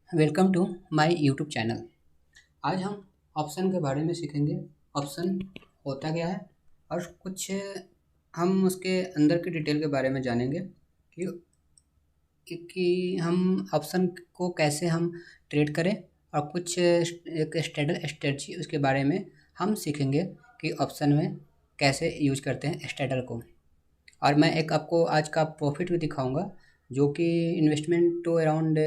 Welcome to my YouTube channel. आज हम option के बारे में सीखेंगे। ऑप्शन होता क्या है और कुछ हम उसके अंदर की डिटेल के बारे में जानेंगे कि हम ऑप्शन को कैसे हम ट्रेड करें और कुछ एक स्ट्रेटजी उसके बारे में हम सीखेंगे कि ऑप्शन में कैसे यूज करते हैं स्ट्रेटल को। और मैं एक आपको आज का प्रॉफिट भी दिखाऊंगा जो कि इन्वेस्टमेंट तो अराउंड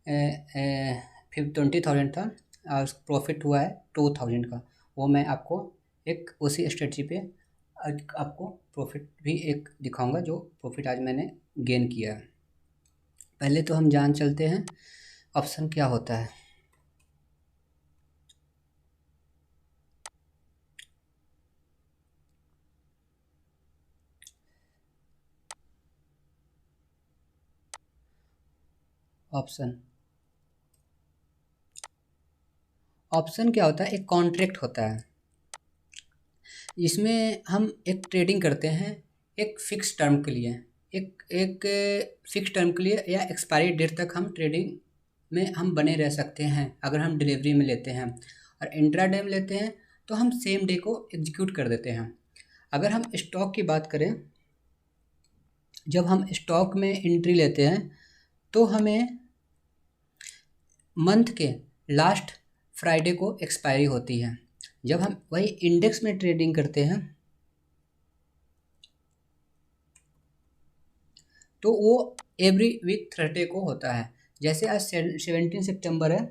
20,000 था और प्रॉफिट हुआ है 2,000 का। वो मैं आपको एक उसी स्ट्रेटजी पे आज आपको प्रॉफिट भी एक दिखाऊंगा जो प्रॉफिट आज मैंने गेन किया है। पहले तो हम जान चलते हैं ऑप्शन क्या होता है। ऑप्शन ऑप्शन क्या होता है? एक कॉन्ट्रैक्ट होता है। इसमें हम एक ट्रेडिंग करते हैं एक फ़िक्स टर्म के लिए, एक एक फ़िक्स टर्म के लिए या एक्सपायरी डेट तक हम ट्रेडिंग में हम बने रह सकते हैं अगर हम डिलीवरी में लेते हैं। और इंट्राडे में लेते हैं तो हम सेम डे को एग्जीक्यूट कर देते हैं। अगर हम स्टॉक की बात करें, जब हम स्टॉक में एंट्री लेते हैं तो हमें मंथ के लास्ट फ्राइडे को एक्सपायरी होती है। जब हम वही इंडेक्स में ट्रेडिंग करते हैं तो वो एवरी वीक थर्सडे को होता है। जैसे आज 17 सितंबर है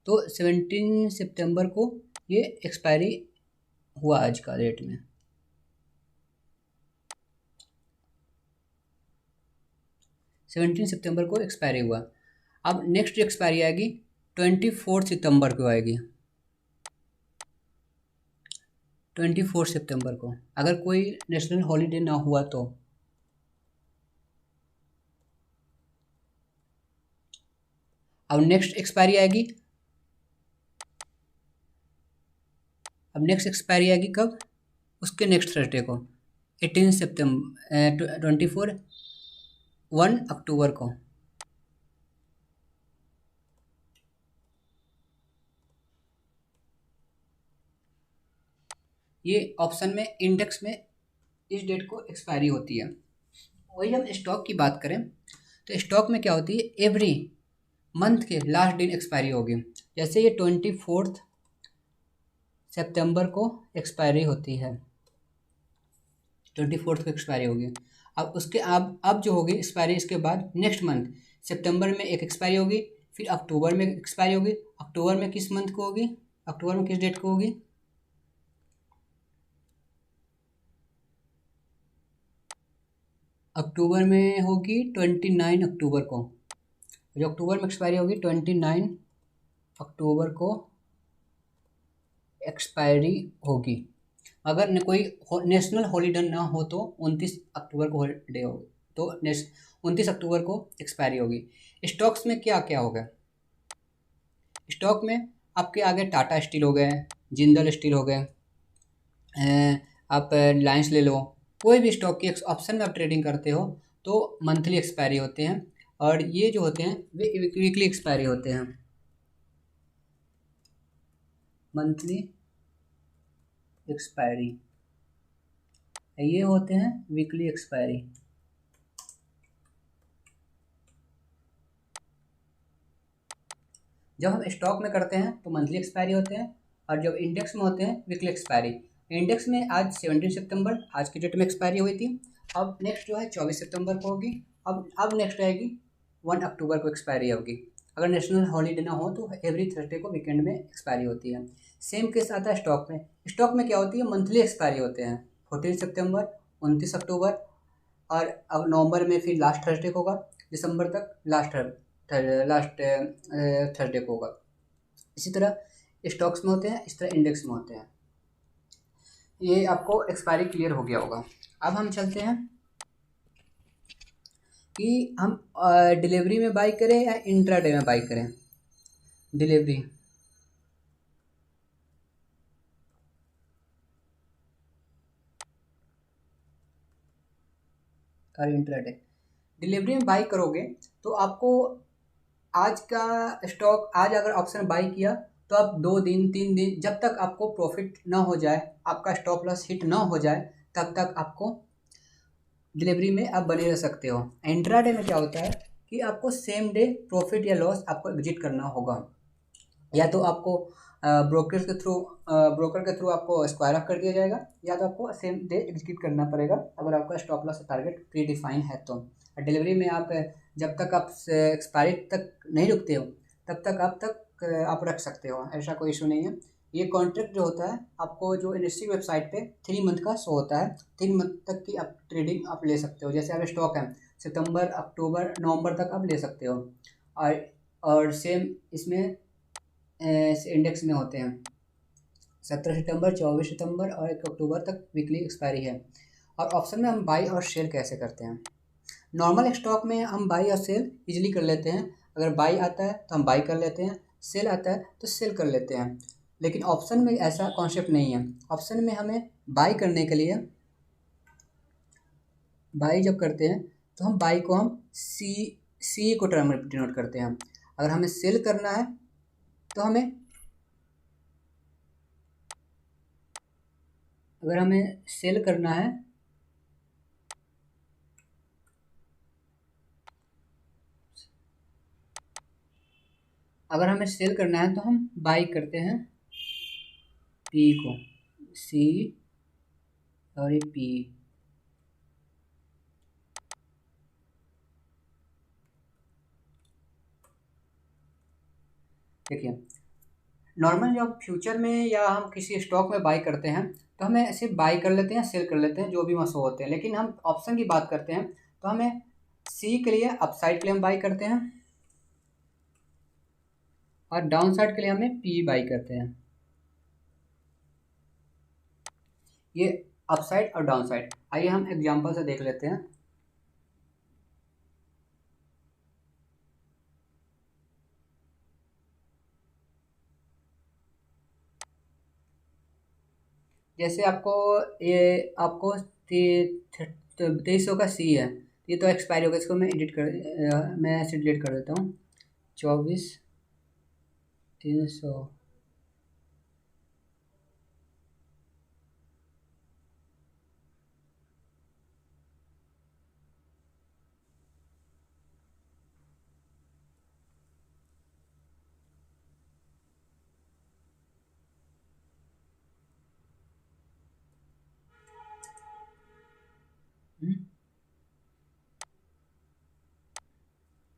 तो 17 सितंबर को ये एक्सपायरी हुआ आज का डेट में। 17 सितंबर को एक्सपायरी हुआ। अब नेक्स्ट एक्सपायरी आएगी 24 सितंबर को आएगी। 24 सितंबर को अगर कोई नेशनल हॉलीडे ना हुआ तो। अब नेक्स्ट एक्सपायरी आएगी अब नेक्स्ट एक्सपायरी आएगी कब? उसके नेक्स्ट थर्सडे को 18 सितंबर 1 अक्टूबर को। ये ऑप्शन में इंडेक्स में इस डेट को एक्सपायरी होती है। वही हम स्टॉक की बात करें तो स्टॉक में क्या होती है, एवरी मंथ के लास्ट दिन एक्सपायरी होगी। जैसे ये 24 सितंबर को एक्सपायरी होती है, 24 को एक्सपायरी होगी। अब उसके अब जो होगी एक्सपायरी, इसके बाद नेक्स्ट मंथ सितंबर में एक एक्सपायरी होगी, फिर अक्टूबर में एक्सपायरी होगी। अक्टूबर में किस मंथ को होगी? अक्टूबर में किस डेट को होगी? अक्टूबर में होगी 29 अक्टूबर को। जो अक्टूबर में एक्सपायरी होगी 29 अक्टूबर को एक्सपायरी होगी। अगर कोई नेशनल हॉलीडे ना हो तो 29 अक्टूबर को हॉलीडे होगी तो 29 अक्टूबर को एक्सपायरी होगी। स्टॉक्स में क्या क्या होगा? स्टॉक में आपके आगे टाटा स्टील हो गए, जिंदल स्टील हो गए, आप रिलायंस ले लो। कोई भी स्टॉक की ऑप्शन में आप ट्रेडिंग करते हो तो मंथली एक्सपायरी होते हैं और ये जो होते हैं वे वीकली एक्सपायरी होते हैं। मंथली एक्सपायरी ये होते हैं वीकली एक्सपायरी। जब हम स्टॉक में करते हैं तो मंथली एक्सपायरी होते हैं और जब इंडेक्स में होते हैं वीकली एक्सपायरी। इंडेक्स में आज 17 सितंबर आज की डेट में एक्सपायरी हुई थी। अब नेक्स्ट जो है 24 सितंबर को होगी। अब नेक्स्ट आएगी 1 अक्टूबर को एक्सपायरी होगी। अगर नेशनल हॉलीडे ना हो तो एवरी थर्सडे को वीकेंड में एक्सपायरी होती है। सेम केस आता है स्टॉक में। स्टॉक में क्या होती है, मंथली एक्सपायरी होते हैं 14 सितंबर, 29 अक्टूबर और अब नवंबर में फिर लास्ट थर्सडे को होगा, दिसंबर तक लास्ट थर्सडे को होगा। इसी तरह स्टॉक्स में होते हैं, इस तरह इंडेक्स में होते हैं। ये आपको एक्सपायरी क्लियर हो गया होगा। अब हम चलते हैं कि हम डिलीवरी में बाई करें या इंट्राडे में बाई करें। डिलीवरी और इंट्राडे डिलीवरी में बाई करोगे तो आपको आज का स्टॉक, आज अगर ऑप्शन बाई किया तो आप 2 दिन 3 दिन, जब तक आपको प्रॉफिट ना हो जाए, आपका स्टॉप लॉस हिट ना हो जाए, तब तक आपको डिलीवरी में आप बने रह सकते हो। इंट्राडे में क्या होता है कि आपको सेम डे प्रॉफिट या लॉस आपको एग्जिट करना होगा, या तो आपको ब्रोकर के थ्रू आपको स्क्वायर ऑफ कर दिया जाएगा, या तो आपको सेम डे एग्जीक्यूट करना पड़ेगा अगर आपका stop loss target pre define है तो। डिलीवरी में आप जब तक आप एक्सपायरी तक नहीं रुकते हो तब तक आप रख सकते हो, ऐसा कोई इशू नहीं है। ये कॉन्ट्रैक्ट जो होता है आपको जो इनिस्ट्री वेबसाइट पे 3 मंथ का शो होता है, 3 मंथ तक की आप ट्रेडिंग आप ले सकते हो। जैसे आप स्टॉक है सितंबर अक्टूबर नवंबर तक आप ले सकते हो, और सेम इसमें इंडेक्स में होते हैं 17 सितंबर, 24 सितंबर और 1 अक्टूबर तक वीकली एक्सपायरी है। और ऑप्शन में हम बाई और सेल कैसे करते हैं। नॉर्मल स्टॉक में हम बाई और सेल इजीली कर लेते हैं, अगर बाई आता है तो हम बाई कर लेते हैं, सेल आता है तो सेल कर लेते हैं। लेकिन ऑप्शन में ऐसा कॉन्सेप्ट नहीं है। ऑप्शन में हमें बाई करने के लिए, बाई जब करते हैं तो हम बाई को हम सी को टर्म में डिनोट करते हैं। अगर हमें सेल करना है तो हमें, अगर हमें सेल करना है अगर हमें सेल करना है तो हम बाई करते हैं पी को, सी और ये पी। देखिए नॉर्मल जब फ्यूचर में या हम किसी स्टॉक में बाई करते हैं तो हमें सिर्फ बाई कर लेते हैं, सेल कर लेते हैं, जो भी वहाँ शो होते हैं। लेकिन हम ऑप्शन की बात करते हैं तो हमें सी के लिए अपसाइड के लिए हम बाई करते हैं, और डाउन साइड के लिए हमें पी बाई करते हैं। ये अपसाइड और डाउन साइड, आइए हम एग्जांपल से देख लेते हैं। जैसे आपको ये आपको 2300 का सी है, ये तो एक्सपायरी होगा, इसको मैं मैं ऐसे डिलीट कर देता हूँ। 24,300,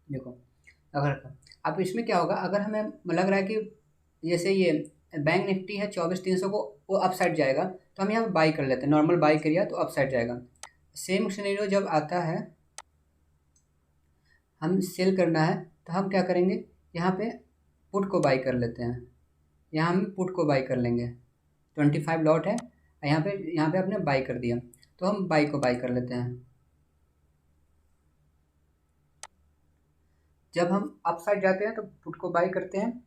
देखो अगर अब इसमें क्या होगा, अगर हमें लग रहा है कि जैसे ये बैंक निफ्टी है 24,300 को, वो अप साइड जाएगा तो हम यहाँ पे बाई कर लेते हैं। नॉर्मल बाई करिए तो अप साइड जाएगा। सेम सिनेरियो जब आता है, हम सेल करना है तो हम क्या करेंगे, यहाँ पे पुट को बाई कर लेते हैं। यहाँ हम पुट को बाई कर लेंगे, 25 लॉट है, यहाँ पे आपने बाई कर दिया तो हम बाई को बाई कर लेते हैं। जब हम अप साइड जाते हैं तो पुट को बाई करते हैं,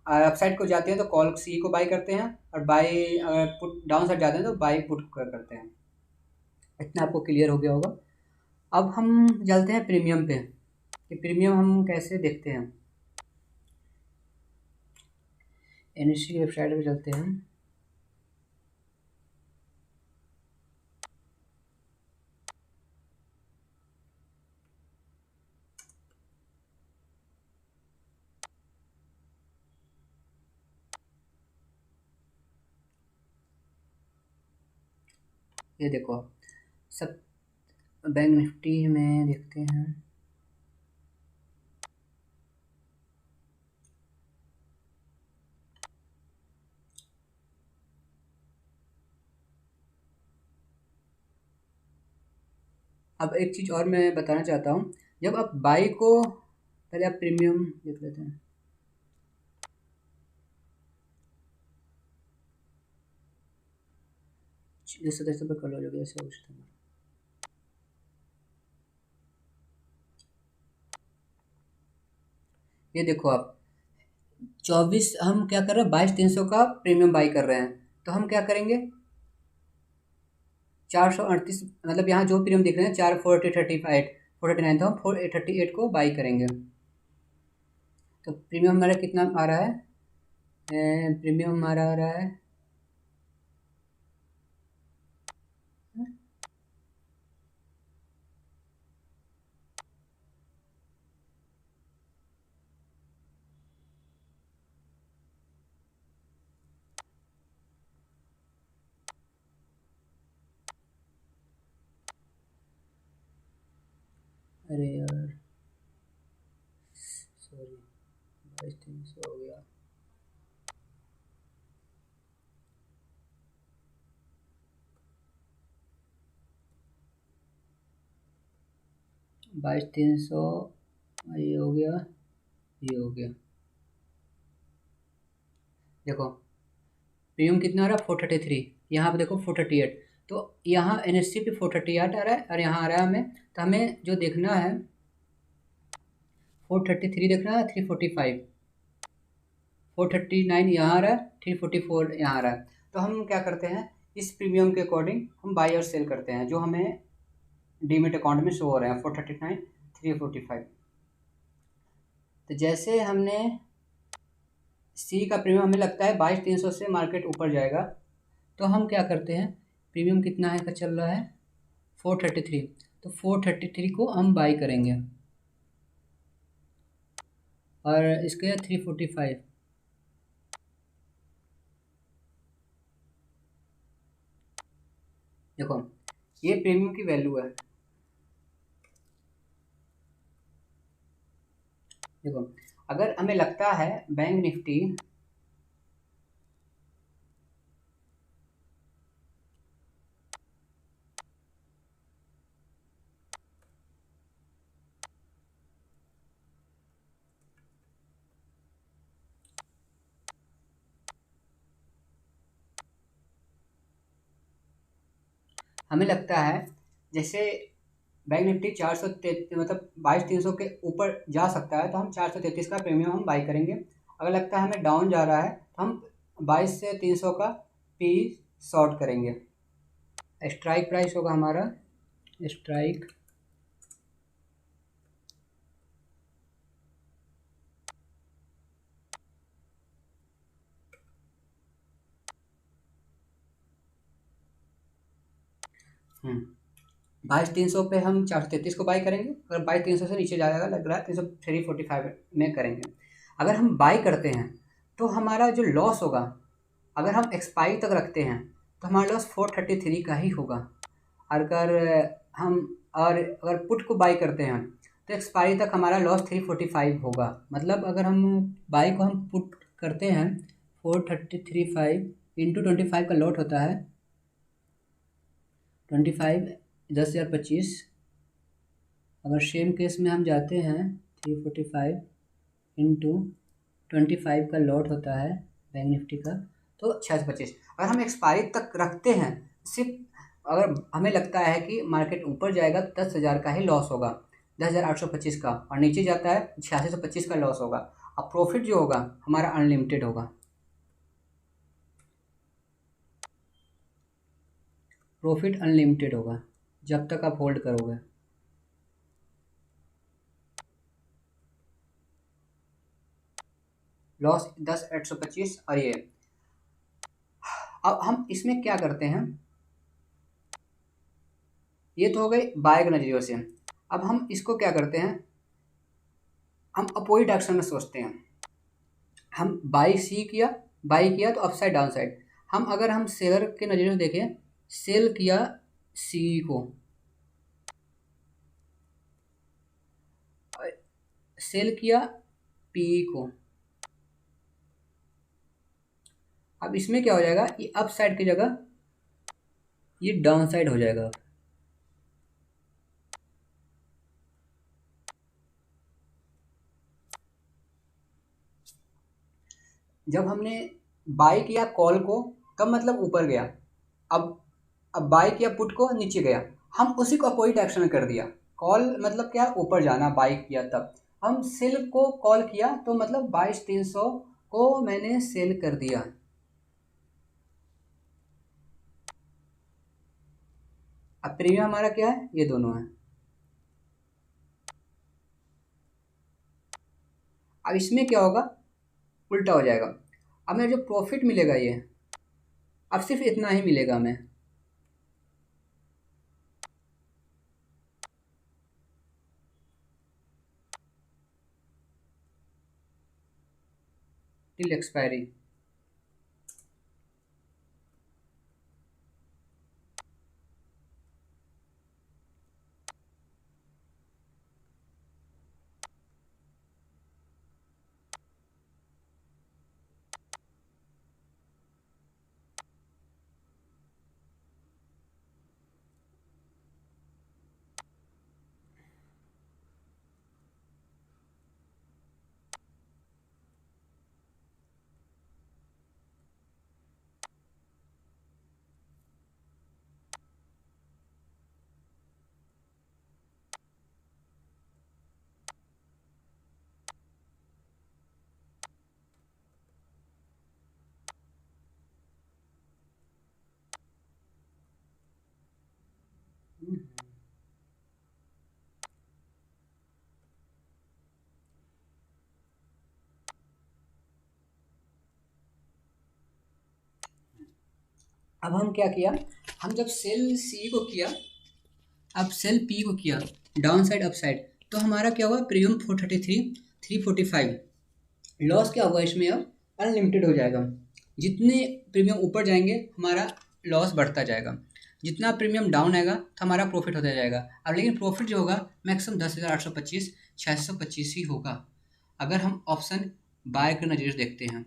और अप साइड को जाते हैं तो कॉल सी को बाई करते हैं, और बाई अगर पुट डाउन साइड जाते हैं तो बाई पुट करते हैं। इतना आपको क्लियर हो गया होगा। अब हम चलते हैं प्रीमियम पे, कि प्रीमियम हम कैसे देखते हैं। एनएससी वेबसाइट पे चलते हैं। ये देखो सब बैंक निफ्टी में देखते हैं। अब एक चीज़ और मैं बताना चाहता हूँ, जब आप बाई को, पहले आप प्रीमियम देख लेते हैं। जिस तरह से कर लो, जो ऐसे हो सकता है। ये देखो आप 24, हम क्या कर रहे हैं, 22,300 का प्रीमियम बाई कर रहे हैं, तो हम क्या करेंगे, 438, मतलब यहाँ जो प्रीमियम दिख रहे हैं 440 35, 439, तो हम 438 को बाई करेंगे। तो प्रीमियम हमारा कितना आ रहा है? प्रीमियम हमारा आ रहा है अरे यार सॉरी, 22,300 हो गया। बाईस तीन सौ, ये हो गया, ये हो गया। देखो प्रीमियम कितना आ रहा है? 433। यहाँ पे देखो 438। तो यहाँ NSE पे 438 आ रहा है और यहाँ आ रहा है हमें। तो हमें जो देखना है 433 देखना है, 345, 439 यहाँ आ रहा है, 344 यहाँ आ रहा है। तो हम क्या करते हैं, इस प्रीमियम के अकॉर्डिंग हम बाई और सेल करते हैं जो हमें डीमेट अकाउंट में शो हो रहे हैं, 439, 345। तो जैसे हमने सी का प्रीमियम हमें लगता है 22,300 से मार्केट ऊपर जाएगा, तो हम क्या करते हैं, प्रीमियम कितना है का चल रहा है 433, तो 433 को हम बाई करेंगे और इसके 345। देखो ये प्रीमियम की वैल्यू है। देखो अगर हमें लगता है बैंक निफ्टी हमें लगता है जैसे बैंक निफ्टी 433 मतलब 22,300 के ऊपर जा सकता है, तो हम 433 का प्रीमियम हम बाई करेंगे। अगर लगता है हमें डाउन जा रहा है तो हम 22 से 300 का पी शॉर्ट करेंगे। स्ट्राइक प्राइस होगा हमारा, स्ट्राइक बाईस तीन सौ पे हम 433 को बाई करेंगे। अगर 22,300 से नीचे जाएगा, लग रहा है 345 में करेंगे। अगर हम बाई करते हैं तो हमारा जो लॉस होगा, अगर हम एक्सपायरी तक रखते हैं तो हमारा लॉस 433 का ही होगा। अगर हम और अगर पुट को बाई करते हैं तो एक्सपायरी तक हमारा लॉस 345 होगा। मतलब अगर हम बाई को हम पुट करते हैं 433 इंटू 25 का लॉट होता है 25, 10,025। अगर सेम केस में हम जाते हैं 345 इंटू 25 का लॉट होता है बैंक निफ्टी का, तो 625। अगर हम एक्सपायरी तक रखते हैं, सिर्फ अगर हमें लगता है कि मार्केट ऊपर जाएगा तो 10,000 का ही लॉस होगा, 10,825 का, और नीचे जाता है 8625 का लॉस होगा। अब प्रॉफिट जो होगा हमारा अनलिमिटेड होगा। प्रॉफिट अनलिमिटेड होगा जब तक आप होल्ड करोगे। लॉस 10,825। और ये अब हम इसमें क्या करते हैं, ये तो हो गई बाय के नज़रिए से। अब हम इसको क्या करते हैं, हम अपोजिट एक्शन में सोचते हैं। हम बाई किया तो अपसाइड डाउन साइड। हम सेलर के नज़रिए से देखें, सेल किया सी को, सेल किया पी को। अब इसमें क्या हो जाएगा, ये अप साइड की जगह ये डाउन साइड हो जाएगा। जब हमने बाई किया कॉल को तब मतलब ऊपर गया, अब अब बाई किया पुट को नीचे गया, हम उसी को अपोजिट एक्शन में कर दिया। कॉल मतलब क्या, ऊपर जाना, बाई किया तब। हम सेल को कॉल किया तो मतलब 22,300 को मैंने सेल कर दिया। अब प्रीमियम हमारा क्या है, ये दोनों है। अब इसमें क्या होगा, उल्टा हो जाएगा। अब मेरा जो प्रॉफिट मिलेगा ये अब सिर्फ इतना ही मिलेगा हमें। Till expiry. अब हम क्या किया, हम जब सेल सी को किया, अब सेल पी को किया डाउन साइड अप साइड, तो हमारा क्या हुआ, प्रीमियम 433 345, लॉस क्या हुआ इसमें, अब अनलिमिटेड हो जाएगा। जितने प्रीमियम ऊपर जाएंगे हमारा लॉस बढ़ता जाएगा, जितना प्रीमियम डाउन आएगा तो हमारा प्रॉफिट होता जाएगा। अब लेकिन प्रॉफिट जो होगा मैक्सिमम 10,825 625 ही होगा अगर हम ऑप्शन बाय के नज़रिए से देखते हैं।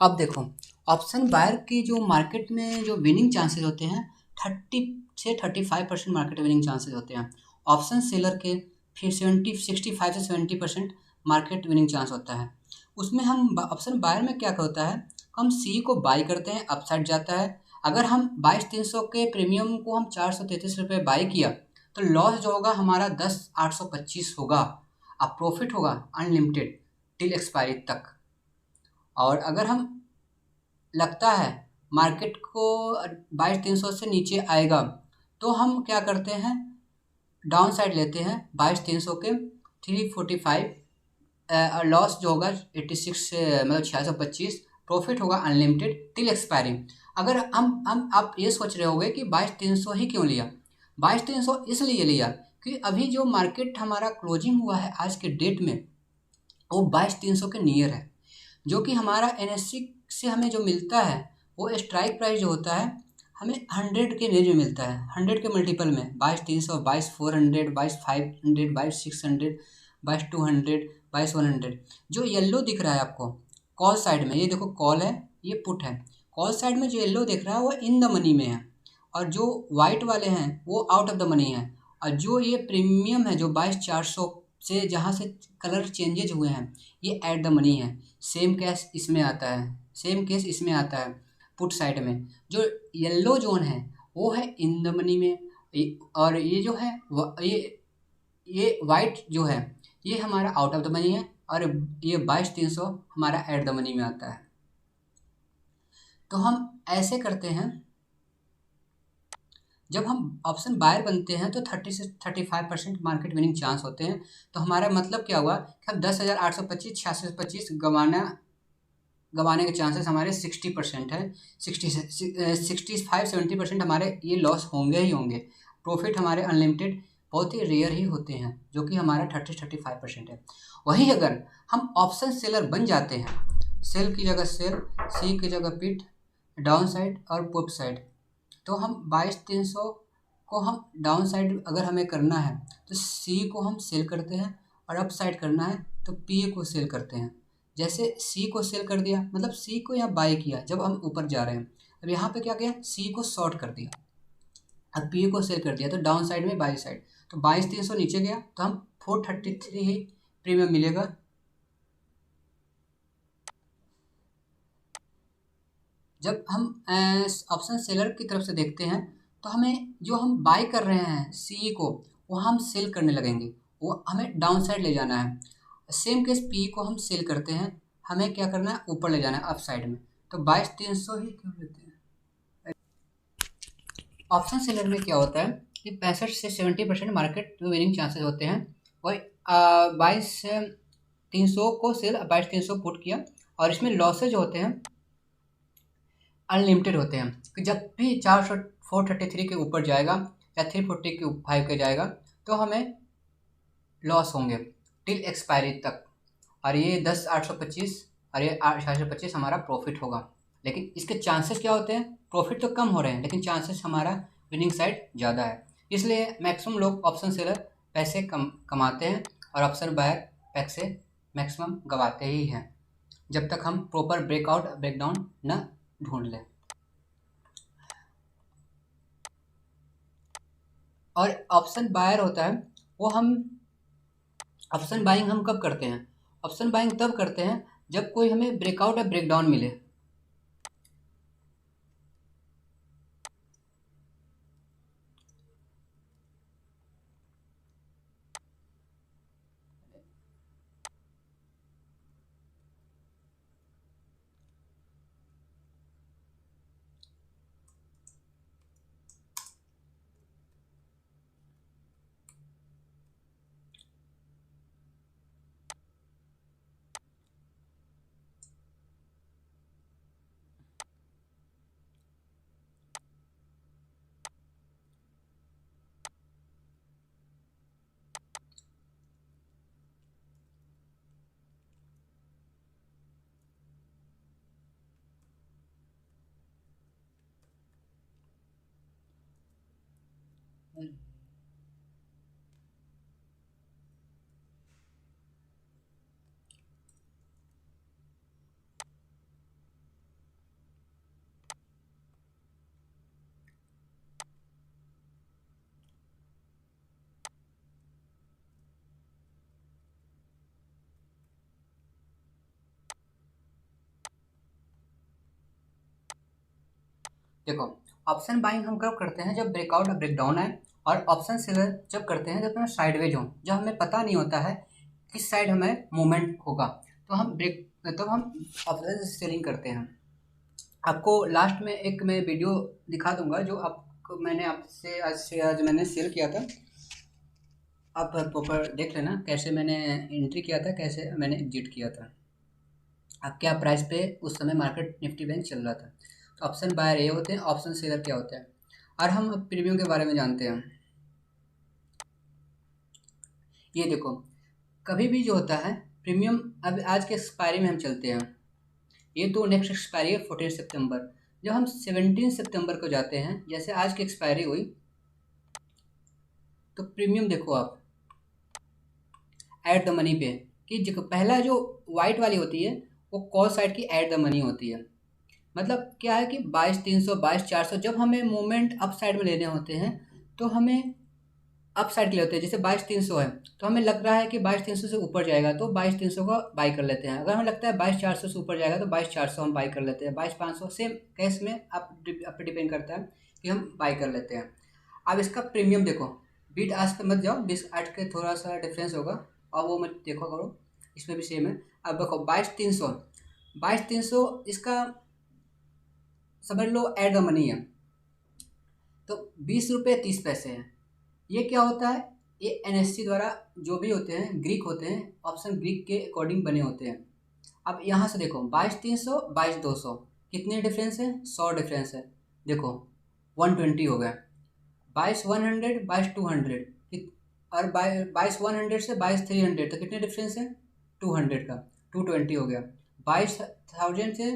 अब देखो, ऑप्शन बायर की जो मार्केट में जो विनिंग चांसेस होते हैं 30 से 35% मार्केट विनिंग चांसेस होते हैं। ऑप्शन सेलर के फिर 65 से 70% मार्केट विनिंग चांस होता है। उसमें हम ऑप्शन बायर में क्या होता है, हम सी को बाई करते हैं, अपसाइड जाता है। अगर हम 22,300 के प्रीमियम को हम 433 रुपये बाई किया तो लॉस जो होगा हमारा 10,825 होगा। अब प्रॉफिट होगा अनलिमिटेड टिल एक्सपायरी तक। और अगर हम लगता है मार्केट को 22,300 से नीचे आएगा तो हम क्या करते हैं, डाउन साइड लेते हैं 22,300 के 345, लॉस जो होगा 86 से मतलब 625, प्रॉफिट होगा अनलिमिटेड टिल एक्सपायरी। अगर हम आप ये सोच रहे होंगे कि 22,300 ही क्यों लिया, 22,300 इसलिए लिया कि अभी जो मार्केट हमारा क्लोजिंग हुआ है आज के डेट में वो 22,300 के नियर है, जो कि हमारा एनएससी से हमें जो मिलता है वो स्ट्राइक प्राइस जो होता है हमें 100 के रेंज में मिलता है, 100 के मल्टीपल में 22,300 22,400 22,500 22,600 22,200 22,100। जो येलो दिख रहा है आपको कॉल साइड में, ये देखो कॉल है ये पुट है, कॉल साइड में जो येलो दिख रहा है वो इन द मनी में है और जो वाइट वाले हैं वो आउट ऑफ द मनी है। और जो ये प्रीमियम है जो 22,400 से जहाँ से कलर चेंजेज हुए हैं ये एट द मनी है। सेम केस इसमें आता है, सेम केस इसमें आता है पुट साइड में। जो येलो जोन है वो है इन द मनी में और ये जो है ये वाइट जो है ये हमारा आउट ऑफ द मनी है और ये 22,300 हमारा एट द मनी में आता है। तो हम ऐसे करते हैं, जब हम ऑप्शन बायर बनते हैं तो 30 से 35% मार्केट विनिंग चांस होते हैं। तो हमारा मतलब क्या हुआ कि हम 10,825 625 गंवाने के चांसेस हमारे 60% है, 65-70% हमारे ये लॉस होंगे ही होंगे। प्रॉफिट हमारे अनलिमिटेड बहुत ही रेयर ही होते हैं जो कि हमारा 30-35% है। वहीं अगर हम ऑप्शन सेलर बन जाते हैं, सेल की जगह सेल, सी की जगह पिट, डाउन साइड और पुट साइड, तो हम 22,300 को हम डाउन साइड अगर हमें करना है तो सी को हम सेल करते हैं, और अप साइड करना है तो पी को सेल करते हैं। जैसे सी को सेल कर दिया, मतलब सी को यहाँ बाय किया जब हम ऊपर जा रहे हैं। अब यहाँ पे क्या किया, सी को शॉर्ट कर दिया, अब पी को सेल कर दिया, तो डाउन साइड में बाई साइड, तो 22,300 नीचे गया तो हम 433 ही प्रीमियम मिलेगा। जब हम ऑप्शन सेलर की तरफ से देखते हैं तो हमें जो हम बाय कर रहे हैं सी को, वो हम सेल करने लगेंगे, वो हमें डाउन साइड ले जाना है। सेम केस पी को हम सेल करते हैं, हमें क्या करना है, ऊपर ले जाना है अप साइड में, तो 22,300 ही क्यों लेते हैं। ऑप्शन सेलर में क्या होता है कि 65 से 70% मार्केट में विनिंग चांसेस होते हैं। वही 22,300 को सेल, 22,300 पुट किया, और इसमें लॉसेज होते हैं अनलिमिटेड होते हैं कि जब भी 433 के ऊपर जाएगा या 340 के 5 के जाएगा तो हमें लॉस होंगे टिल एक्सपायरी तक, और ये 10,825 और ये 8,625 हमारा प्रॉफिट होगा। लेकिन इसके चांसेस क्या होते हैं, प्रॉफिट तो कम हो रहे हैं लेकिन चांसेस हमारा विनिंग साइड ज़्यादा है। इसलिए मैक्सिमम लोग ऑप्शन सेलर पैसे कमाते हैं, और ऑप्शन बायर पैसे मैक्सिमम गवाते ही हैं, जब तक हम प्रॉपर ब्रेकआउट ब्रेकडाउन न ढूंढ लें। और ऑप्शन बायर होता है वो हम ऑप्शन बाइंग हम कब करते हैं, ऑप्शन बाइंग तब करते हैं जब कोई हमें ब्रेकआउट या ब्रेकडाउन मिले। देखो, ऑप्शन बाइंग हम कब करते हैं, जब ब्रेकआउट या ब्रेकडाउन आए, और ऑप्शन सेलर जब करते हैं जब हमें साइडवेज हो, जब हमें पता नहीं होता है किस साइड हमें मूवमेंट होगा, तो हम ऑप्शन सेलिंग करते हैं। आपको लास्ट में एक मैं वीडियो दिखा दूंगा जो आपको मैंने आपसे आज मैंने सेल किया था, आप प्रॉपर देख लेना कैसे मैंने एंट्री किया था, कैसे मैंने एग्जिट किया था, अब क्या प्राइस पे उस समय मार्केट निफ्टी बैंक चल रहा था। तो ऑप्शन बायर ये होते हैं, ऑप्शन सेलर क्या होता है। और हम अब प्रीमियम के बारे में जानते हैं। ये देखो, कभी भी जो होता है प्रीमियम, अब आज के एक्सपायरी में हम चलते हैं, ये तो नेक्स्ट एक्सपायरी है 14 सितंबर। जब हम 17 सितंबर को जाते हैं, जैसे आज की एक्सपायरी हुई, तो प्रीमियम देखो आप ऐड द मनी पे, कि जो पहला जो वाइट वाली होती है वो कॉल साइड की ऐड द मनी होती है। मतलब क्या है कि 22,300 22,400 जब हमें मूवमेंट अप साइड में लेने होते हैं तो हमें अप साइड के लिए होते हैं। जैसे 22,300 है तो हमें लग रहा है कि 22,300 से ऊपर जाएगा तो 22,300 का बाई कर लेते हैं। अगर हमें लगता है 22,400 से ऊपर जाएगा तो 22,400 हम बाई कर लेते हैं। 22,500 सेम केस में आप पे डिपेंड करता है कि हम बाई कर लेते हैं। अब इसका प्रीमियम देखो, बीट आज पे मत जाओ, 20 8 के थोड़ा सा डिफरेंस होगा और वो मत देखो करो, इसमें भी सेम है। अब देखो 22,300 इसका समझ लो एड द मनी है, तो 20 रुपये 30 पैसे हैं। ये क्या होता है, ये एनएससी द्वारा जो भी होते हैं ग्रीक होते हैं, ऑप्शन ग्रीक के अकॉर्डिंग बने होते हैं। अब यहाँ से देखो 22,300 22,200 कितने डिफरेंस है, 100 डिफरेंस है। देखो 120 हो गया, 22,100 22,200 और 22,100 से 22,300 तो कितने डिफरेंस है, 200 का 220 हो गया। 22,000 से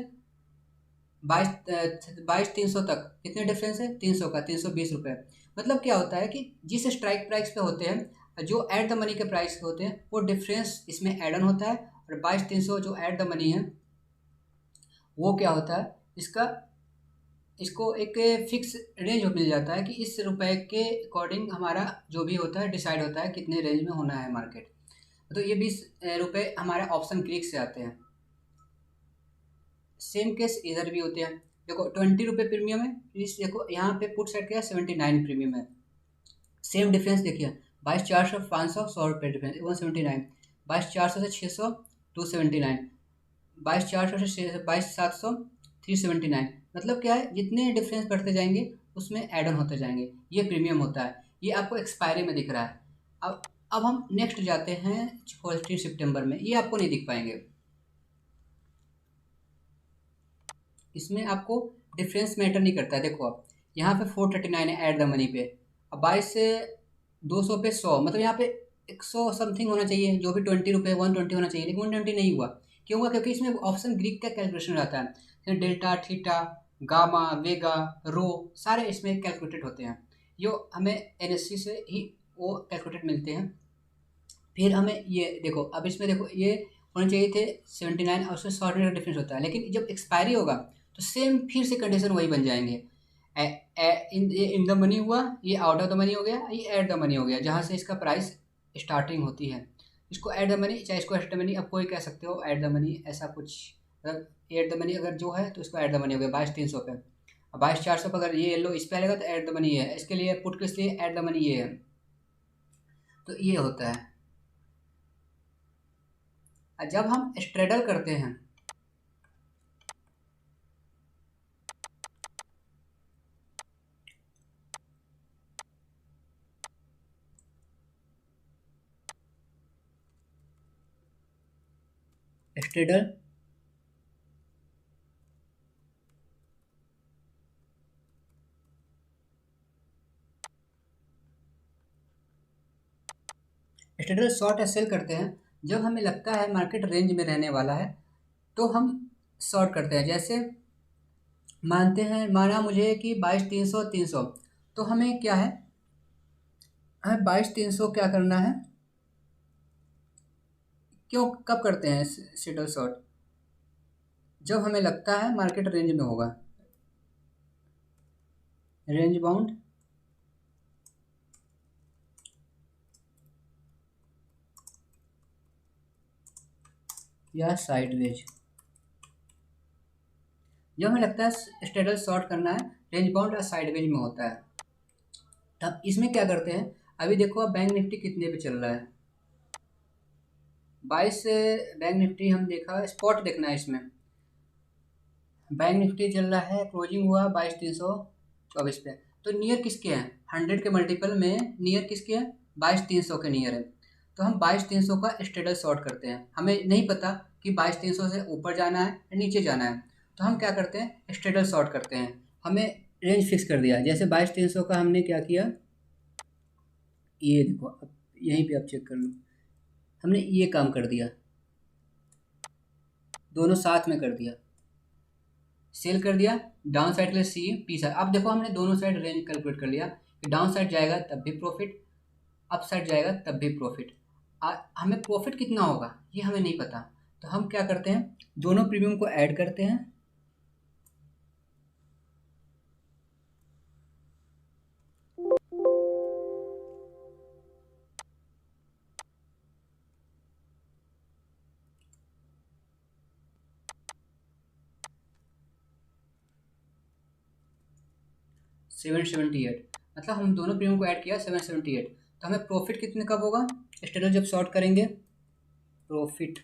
22,300 तक कितने डिफरेंस है, 300 का, 320 रुपये। मतलब क्या होता है कि जिस स्ट्राइक प्राइस पे होते हैं, जो एट द मनी के प्राइस होते हैं, वो डिफरेंस इसमें एड ऑन होता है। और 22,300 जो एट द मनी है वो क्या होता है, इसका इसको एक फिक्स रेंज मिल जाता है कि इस रुपए के अकॉर्डिंग हमारा जो भी होता है डिसाइड होता है कितने रेंज में होना है मार्केट। तो ये 20 रुपये हमारे ऑप्शन ग्रीक से आते हैं। सेम केस इधर भी होते हैं। देखो 20 रुपये प्रीमियम है, इस देखो यहाँ पे पुट साइड क्या है, 79 प्रीमियम है। सेम डिफरेंस देखिए, 22,400 500 100 रुपये डिफरेंस 179, 22,400 से 600 279, 22,400 से 22,700 379। मतलब क्या है, जितने डिफरेंस बढ़ते जाएंगे उसमें एड ऑन होते जाएंगे, ये प्रीमियम होता है। ये आपको एक्सपायरी में दिख रहा है। अब हम नेक्स्ट जाते हैं 14 सितंबर में, ये आपको नहीं दिख पाएंगे। इसमें आपको डिफरेंस मैटर नहीं करता है। देखो आप यहाँ पे 439 है एट द मनी पे, अब 22 से 200 पे 100, मतलब यहाँ पे 100 समथिंग होना चाहिए, जो भी 20 रुपये 120 होना चाहिए, लेकिन 120 नहीं हुआ। क्यों हुआ, क्योंकि इसमें ऑप्शन ग्रीक का कैलकुलेशन रहता है, जैसे डेल्टा, थीटा, गामा, वेगा, रो, सारे इसमें कैलकुलेटेड होते हैं। जो हमें एनएससी से ही वो कैलकुलेटेड मिलते हैं। फिर हमें ये देखो, अब इसमें देखो ये होने चाहिए थे 79 और उसमें 100 का डिफरेंस होता है, लेकिन जब एक्सपायरी होगा तो सेम फिर से कंडीशन वही बन जाएंगे। इन द मनी हुआ, ये आउट ऑफ द मनी हो गया, ये एट द मनी हो गया, जहाँ से इसका प्राइस स्टार्टिंग होती है। इसको एट द मनी, चाहे इसको एट द मनी, अब कोई कह सकते हो एट द मनी, ऐसा कुछ मतलब एट द मनी अगर जो है तो इसको एट द मनी हो गया 22,300 पे। अब 22,400 पे अगर ये येलो इस पे आएगा तो एट द मनी ये है, इसके लिए पुट किस लिए एट द मनी ये है। तो ये होता है। जब हम स्ट्रेडल करते हैं, स्ट्रेडल स्ट्रेडल शॉर्ट या सेल करते हैं जब हमें लगता है मार्केट रेंज में रहने वाला है, तो हम शॉर्ट करते हैं। जैसे मानते हैं, माना मुझे कि 22,300 300, तो हमें क्या है, हमें 22,300 क्या करना है, क्यों कब करते हैं स्ट्रेडल शॉर्ट, जब हमें लगता है मार्केट रेंज में होगा, रेंज बाउंड या साइडवेज। जब हमें लगता है स्ट्रेडल शॉर्ट करना है, रेंज बाउंड या साइडवेज में होता है, तब इसमें क्या करते हैं। अभी देखो अब बैंक निफ्टी कितने पे चल रहा है, 22 से बैंक निफ्टी हम देखा, स्पॉट देखना है इसमें। बैंक निफ्टी चल रहा है, क्लोजिंग हुआ 22,324 पे, तो नियर किसके हैं, 100 के मल्टीपल में नियर किसके हैं, 22,300 के नियर है। तो हम 22,300 का स्ट्रेडल शॉर्ट करते हैं। हमें नहीं पता कि 22,300 से ऊपर जाना है या नीचे जाना है, तो हम क्या करते हैं, स्ट्रेडल शॉर्ट करते हैं। हमें रेंज फिक्स कर दिया, जैसे 22,300 का हमने क्या किया, ये देखो अब यहीं पे आप चेक कर लो, हमने ये काम कर दिया, दोनों साथ में कर दिया, सेल कर दिया, डाउन साइड के लिए सी, पी साइड। अब देखो हमने दोनों साइड रेंज कैलकुलेट कर लिया कि डाउन साइड जाएगा तब भी प्रॉफिट, अप साइड जाएगा तब भी प्रॉफिट। हमें प्रॉफिट कितना होगा ये हमें नहीं पता, तो हम क्या करते हैं, दोनों प्रीमियम को ऐड करते हैं, 778, मतलब हम दोनों प्रीमियम को ऐड किया 778, तो हमें प्रॉफिट कितने कब होगा, स्टेटस जब शॉर्ट करेंगे, प्रॉफिट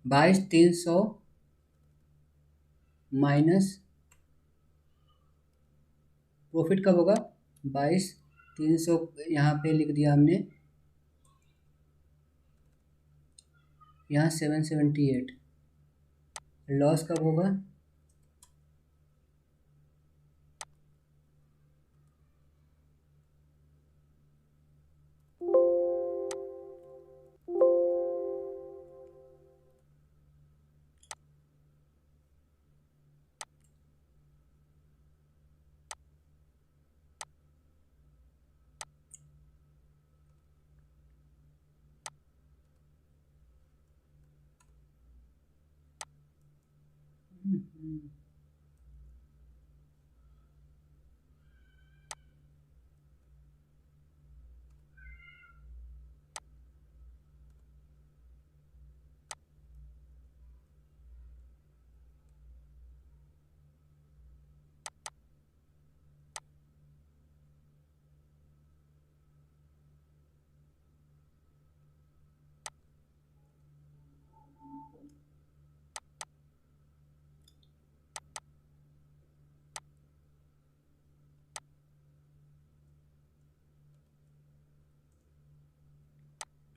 22,300 माइनस, प्रॉफिट कब होगा, 22,300 यहाँ पे लिख दिया हमने, यहाँ 778, लॉस कब होगा,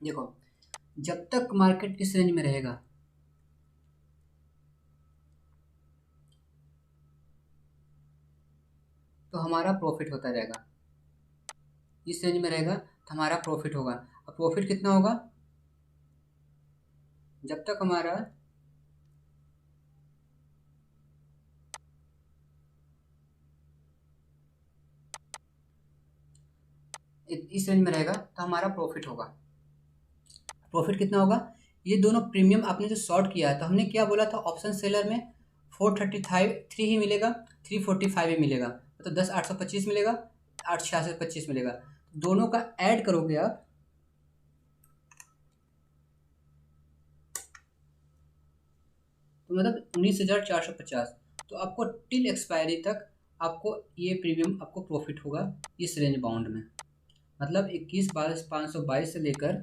देखो, जब तक मार्केट किस रेंज में रहेगा, तो हमारा प्रॉफिट होता रहेगा। इस रेंज में रहेगा तो हमारा प्रॉफिट होगा। अब प्रॉफिट कितना होगा, जब तक हमारा इस रेंज में रहेगा तो हमारा प्रॉफिट होगा। प्रॉफिट कितना होगा, ये दोनों प्रीमियम आपने जो शॉर्ट किया है, तो हमने क्या बोला था ऑप्शन सेलर में 433 ही मिलेगा, 345 ही मिलेगा, तो 10,825 मिलेगा, 8,625 मिलेगा। दोनों का ऐड करोगे आप, तो मतलब 19,450। तो आपको टिल एक्सपायरी तक आपको ये प्रीमियम आपको प्रॉफिट होगा इस रेंज बाउंड में। मतलब 21,522 से लेकर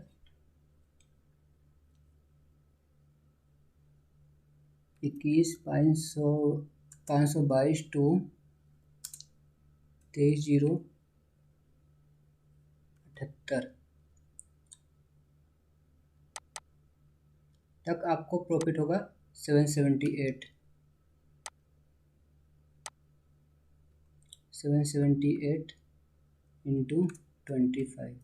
21,522 टू 23,078 तक आपको प्रॉफिट होगा 778 इंटू 25,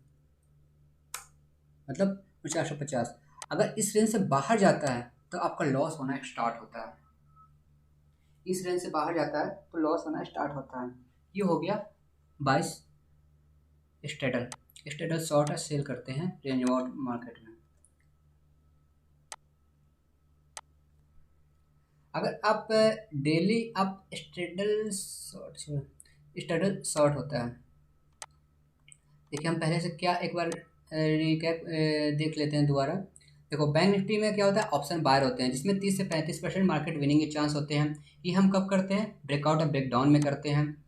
मतलब 450। अगर इस रेंज से बाहर जाता है तो आपका लॉस होना स्टार्ट होता है। इस रेंज से बाहर जाता है तो लॉस होना स्टार्ट होता है। ये हो गया 22 स्टेडल। स्टेडल शॉर्ट और सेल करते हैं रेंज बाउंड मार्केट में। अगर आप डेली आप स्टेडल शॉर्ट होता है, देखिए हम पहले से क्या एक बार रिकैप देख लेते हैं दोबारा। देखो, बैंक निफ्टी में क्या होता है, ऑप्शन बायर होते हैं जिसमें 30 से 35% मार्केट विनिंग के चांस होते हैं। ये हम कब करते हैं, ब्रेकआउट और ब्रेकडाउन में करते हैं।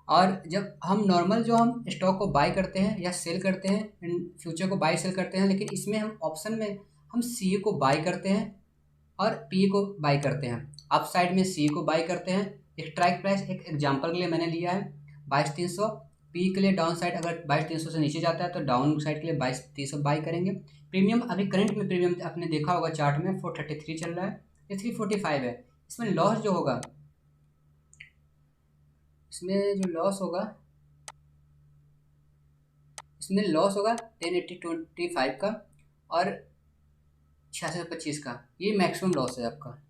और जब हम नॉर्मल जो हम स्टॉक को बाय करते हैं या सेल करते हैं, फ्यूचर को बाय सेल करते हैं, लेकिन इसमें हम ऑप्शन में हम सी को बाय करते हैं और पी को बाय करते हैं। अप साइड में सी को बाय करते हैं। स्ट्राइक प्राइस एक एग्जांपल के लिए मैंने लिया है 22,300। पी के लिए डाउन साइड अगर 22,300 से नीचे जाता है तो डाउन साइड के लिए 22,300 बाय करेंगे। प्रीमियम अभी करंट में प्रीमियम आपने देखा होगा चार्ट में 433 चल रहा है, ये 345 है। इसमें लॉस जो होगा, इसमें जो लॉस होगा, इसमें लॉस होगा 10,8025 का और 625 का। ये मैक्सिमम लॉस है आपका।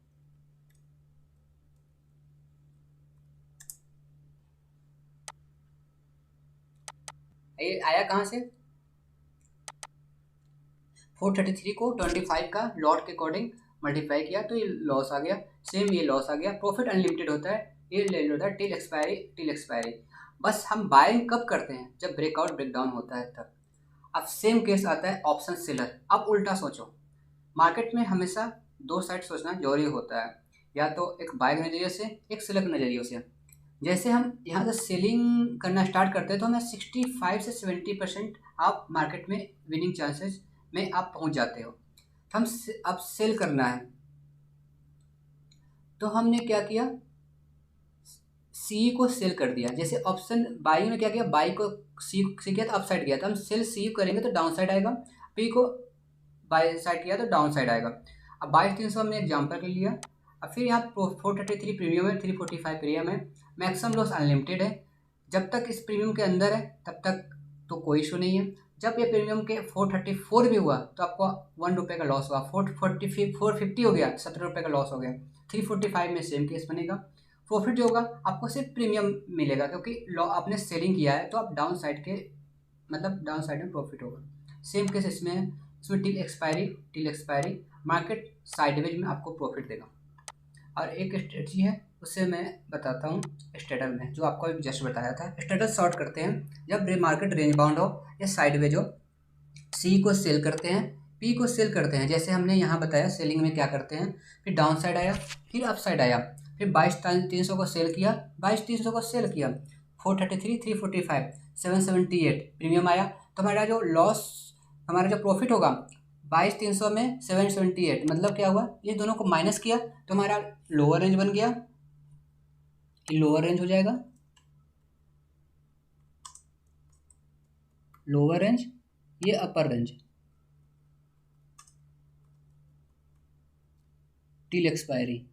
ये आया कहाँ से, 433 को 25 का लॉट के अकॉर्डिंग मल्टीप्लाई किया तो ये लॉस आ गया। सेम ये लॉस आ गया। प्रॉफिट अनलिमिटेड होता है, ये ले होता है टिल एक्सपायरी, टिल एक्सपायरी। बस हम बाइंग कब करते हैं, जब ब्रेकआउट ब्रेकडाउन होता है तब। अब सेम केस आता है ऑप्शन सेलर। अब उल्टा सोचो, मार्केट में हमेशा दो साइड सोचना जरूरी होता है, या तो एक बाय के नज़रिए से, एक सेलर के नज़रिए से। जैसे हम यहाँ से सेलिंग करना स्टार्ट करते हैं तो हमें 65 से 70% आप मार्केट में विनिंग चांसेस में आप पहुँच जाते हो। तो हम अब सेल करना है, तो हमने क्या किया, सी को सेल कर दिया। जैसे ऑप्शन बाई में क्या किया, बाई को सी किया तो अप साइड गया, तो हम सेल सी करेंगे तो डाउन साइड आएगा। पी को बाई साइड किया तो डाउन साइड आएगा। अब 22,300 हमने एग्जाम्पल के लिया। अब फिर यहाँ 433 प्रीमियम है, 345 प्रीमियम है। मैक्सिमम लॉस अनलिमिटेड है। जब तक इस प्रीमियम के अंदर है तब तक तो कोई इशू नहीं है। जब ये प्रीमियम के 434 भी हुआ तो आपको ₹1 का लॉस हुआ। 450 हो गया, ₹17 का लॉस हो गया। 345 में सेम केस बनेगा। प्रॉफिट जो होगा आपको सिर्फ प्रीमियम मिलेगा, क्योंकि आपने सेलिंग किया है तो आप डाउन साइड के, मतलब डाउन साइड में प्रॉफिट होगा। सेम केस इसमें है। इसमें टिल एक्सपायरी मार्केट साइडवेज में आपको प्रॉफिट देगा। और एक स्ट्रेटजी है, उससे मैं बताता हूँ स्टेडल में, जो आपको अभी जस्ट बताया था। स्टेडल शॉर्ट करते हैं जब मार्केट रेंज बाउंड हो या साइडवेज हो। सी को सेल करते हैं, पी को सेल करते हैं, जैसे हमने यहाँ बताया सेलिंग में क्या करते हैं। फिर डाउन साइड आया, फिर अप साइड आया, फिर 22,300 को सेल किया, 22,300 को सेल किया, 433, 345, 778 प्रीमियम आया। तो हमारा जो लॉस, हमारा जो प्रॉफिट होगा 22,300 में 778, मतलब क्या हुआ, ये दोनों को माइनस किया तो हमारा लोअर रेंज बन गया, ये लोअर रेंज हो जाएगा, लोअर रेंज, ये अपर range till expiry.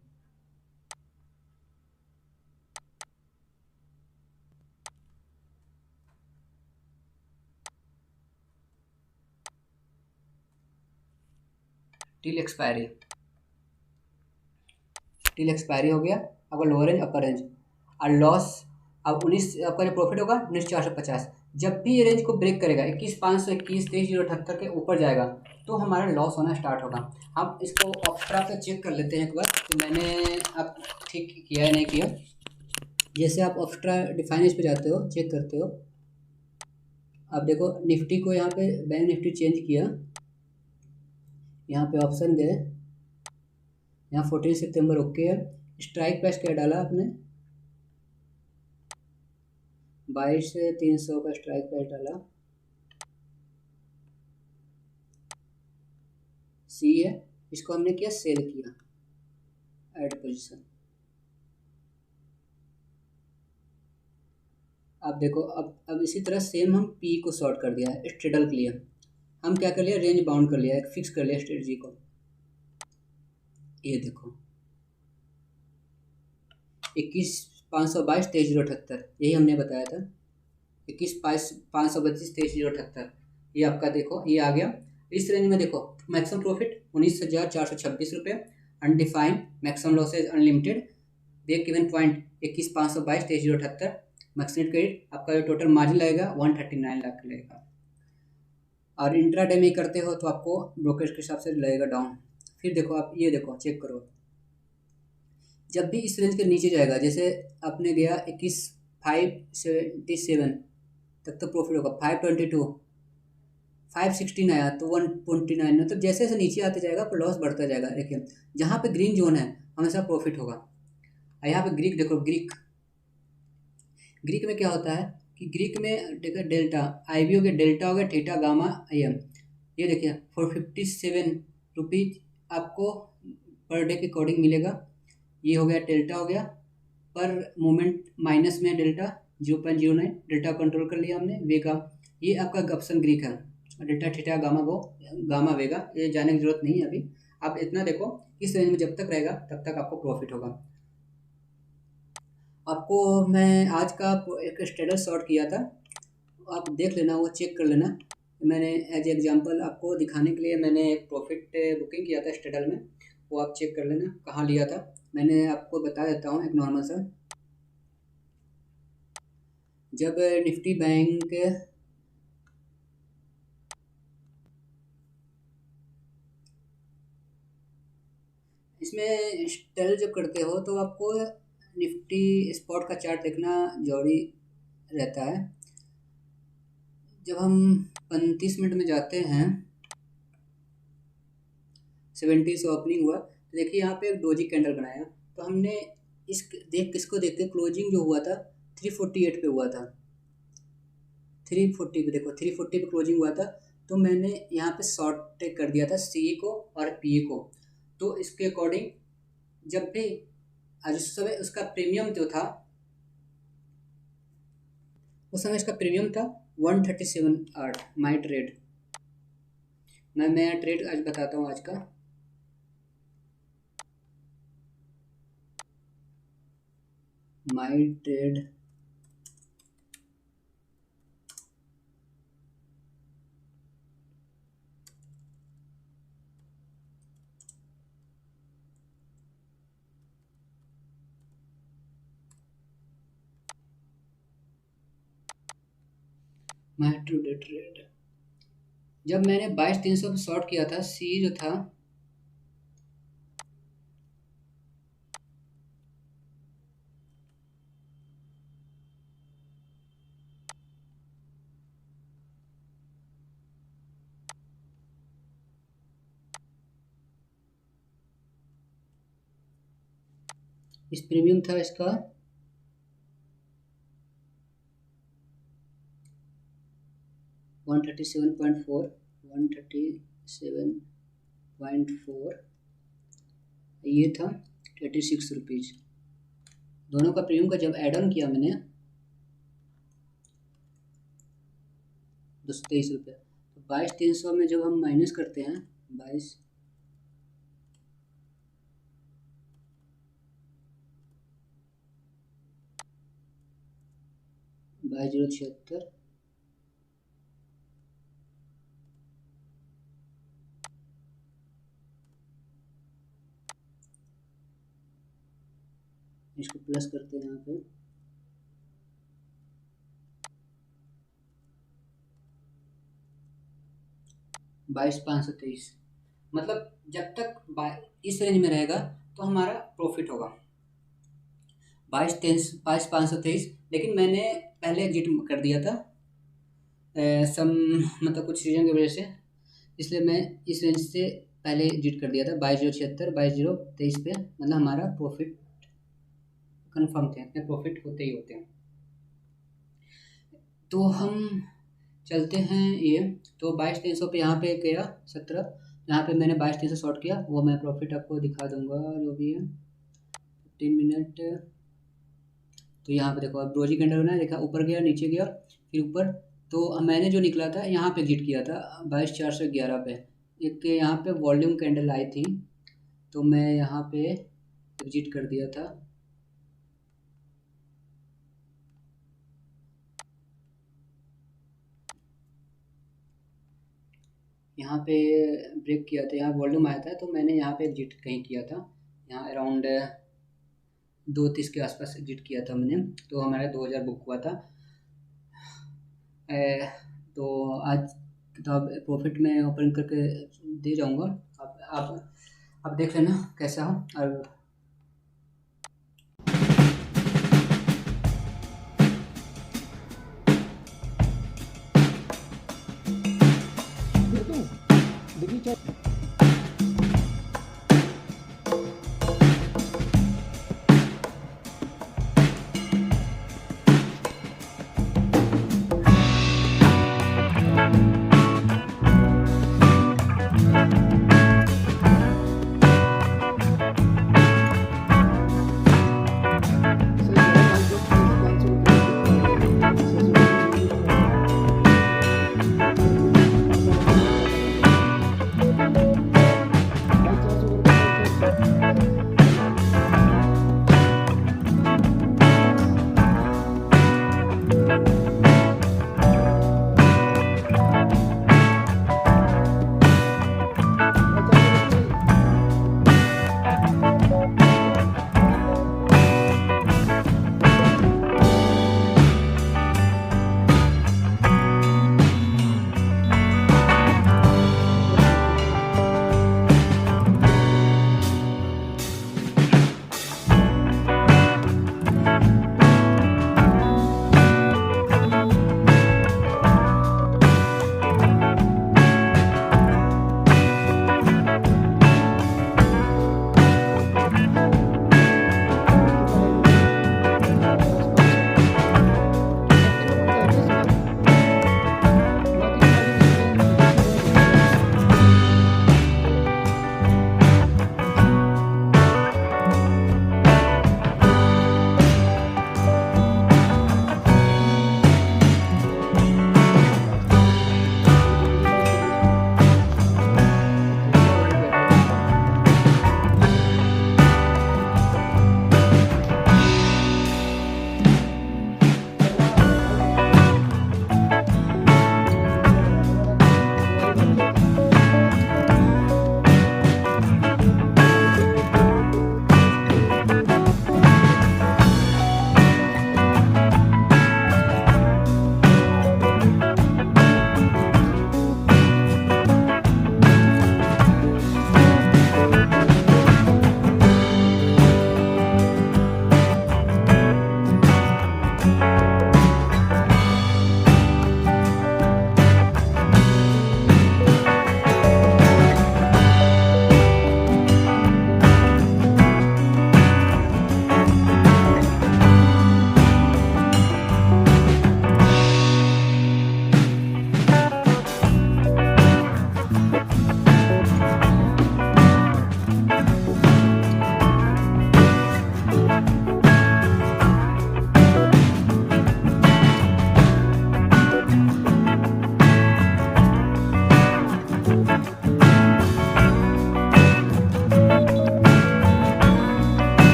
Till expiry, till expiry हो गया आपका लोअर रेंज अपर रेंज। और लॉस अब 19, आपका जो प्रॉफिट होगा 19,450। जब भी ये रेंज को ब्रेक करेगा 21,521, 23,078 के ऊपर जाएगा तो हमारा लॉस होना स्टार्ट होगा। हम इसको ऑप्ट्रा पे चेक कर लेते हैं एक बार, तो मैंने अब ठीक किया है नहीं किया। जैसे आप ऑप्ट्रा डिफाइनेज पे जाते हो, चेक करते हो, आप देखो निफ्टी को यहाँ पे बैंक निफ्टी चेंज किया, यहाँ पे ऑप्शन गए, यहाँ 14 सितंबर ओके है। स्ट्राइक प्राइस क्या डाला आपने, 22,300 का स्ट्राइक प्राइस डाला, सी है, इसको हमने किया सेल किया, ऐड पोजीशन। अब देखो, अब इसी तरह सेम हम पी को शॉर्ट कर दिया है, स्ट्रेडल के लिए हम क्या कर लिया, रेंज बाउंड कर लिया, एक फिक्स कर लिया स्ट्रेटजी को। ये देखो 21,522, 23,078, यही हमने बताया था, 21,522, 23,078, ये आपका देखो ये आ गया। इस रेंज में देखो मैक्सिमम प्रॉफिट 19,426 रुपये, undefined, maximum losses unlimited, break even point 21,522, 23,078, maximum credit, आपका जो टोटल मार्जिन लगेगा 139 लाख लगेगा। और इंट्राडे में करते हो तो आपको ब्रोकरेज के हिसाब से लगेगा डाउन। फिर देखो आप ये देखो चेक करो, जब भी इस रेंज के नीचे जाएगा, जैसे आपने गया 21,577 तक तो प्रॉफिट होगा, 522, 516 आया तो 129, मतलब जैसे जैसे नीचे आते जाएगा तो लॉस बढ़ता जाएगा। देखिए जहाँ पे ग्रीन जोन है हमेशा प्रॉफिट होगा। और यहाँ पे ग्रीक देखो, ग्रीक ग्रीक में क्या होता है कि ग्रीक में देखो डेल्टा आई बी हो गया, डेल्टा हो गया, थीटा गामा आई एम, ये देखिए 457 रुपीज आपको पर डे के अकॉर्डिंग मिलेगा। ये हो गया डेल्टा हो गया, पर मोमेंट माइनस में डेल्टा 0.09, डेल्टा कंट्रोल कर लिया हमने। वेगा ये आपका गप्सन ग्रीक है, डेल्टा थीटा गामा वो गामा वेगा, ये जाने की जरूरत नहीं है अभी। आप इतना देखो इस रेंज में जब तक रहेगा तब तक आपको प्रॉफिट होगा। आपको मैं आज का एक स्टेटस शॉर्ट किया था, आप देख लेना, वो चेक कर लेना। मैंने एज एग्जांपल आपको दिखाने के लिए मैंने एक प्रॉफिट बुकिंग किया था स्टेटल में, वो आप चेक कर लेना कहाँ लिया था। मैंने आपको बता देता हूँ एक नॉर्मल सा, जब निफ्टी बैंक इसमें स्टेल जब करते हो तो आपको निफ्टी स्पॉट का चार्ट देखना जरूरी रहता है। जब हम 35 मिनट में जाते हैं, 70 से ओपनिंग हुआ तो देखिए यहाँ पे एक डोजी कैंडल बनाया, तो हमने किसको देख के क्लोजिंग जो हुआ था 348 पे हुआ था, 340 पे देखो 340 पे क्लोजिंग हुआ था, तो मैंने यहाँ पे शॉर्ट टेक कर दिया था सी को और पी को। तो इसके अकॉर्डिंग जब भी आज उस समय उसका प्रीमियम जो था, उस समय इसका प्रीमियम था 137.8 माई ट्रेड। मैं ट्रेड आज बताता हूँ आज का, my trade my to trade, जब मैंने 22,300 पे शॉर्ट किया था, सी जो था इस प्रीमियम था इसका 137.4, 137.4, ये था 36 रुपीज़। दोनों का प्रीमियम का जब ऐड ऑन किया मैंने 223 रुपये, तो 22,300 में जब हम माइनस करते हैं 22,076, इसको प्लस करते हैं यहाँ पे 22,523। मतलब जब तक इस रेंज में रहेगा तो हमारा प्रॉफिट होगा 22,523। लेकिन मैंने पहले एग्जिट कर दिया था सम मतलब कुछ रीजन की वजह से, इसलिए मैं इस रेंज से पहले एग्जिट कर दिया था 22,076, 22,023 पे। मतलब हमारा प्रॉफिट कंफर्म थे, इतने प्रॉफिट होते ही होते हैं। तो हम चलते हैं ये, तो 22,300 पे यहाँ पे गया 17, यहाँ पे मैंने 22,300 शॉर्ट किया, वो मैं प्रॉफिट आपको दिखा दूंगा जो भी है 15 मिनट। तो यहाँ पे देखो अब रोजी कैंडल बना, देखा ऊपर गया नीचे गया फिर ऊपर, तो मैंने जो निकला था यहाँ पे एग्जिट किया था 22,411 पे। एक यहाँ पे वॉल्यूम कैंडल आई थी तो मैं यहाँ पे एग्जिट कर दिया था। यहाँ पे ब्रेक किया था, यहाँ वॉल्यूम आया था तो मैंने यहाँ पे एग्जिट कहीं किया था, यहाँ अराउंड 2:30 के आसपास एग्जिट किया था मैंने, तो हमारा 2,000 बुक हुआ था। तो आज तो अब प्रॉफिट में ओपन करके दे जाऊँगा, आप देख लेना कैसा हो। और देखी क्या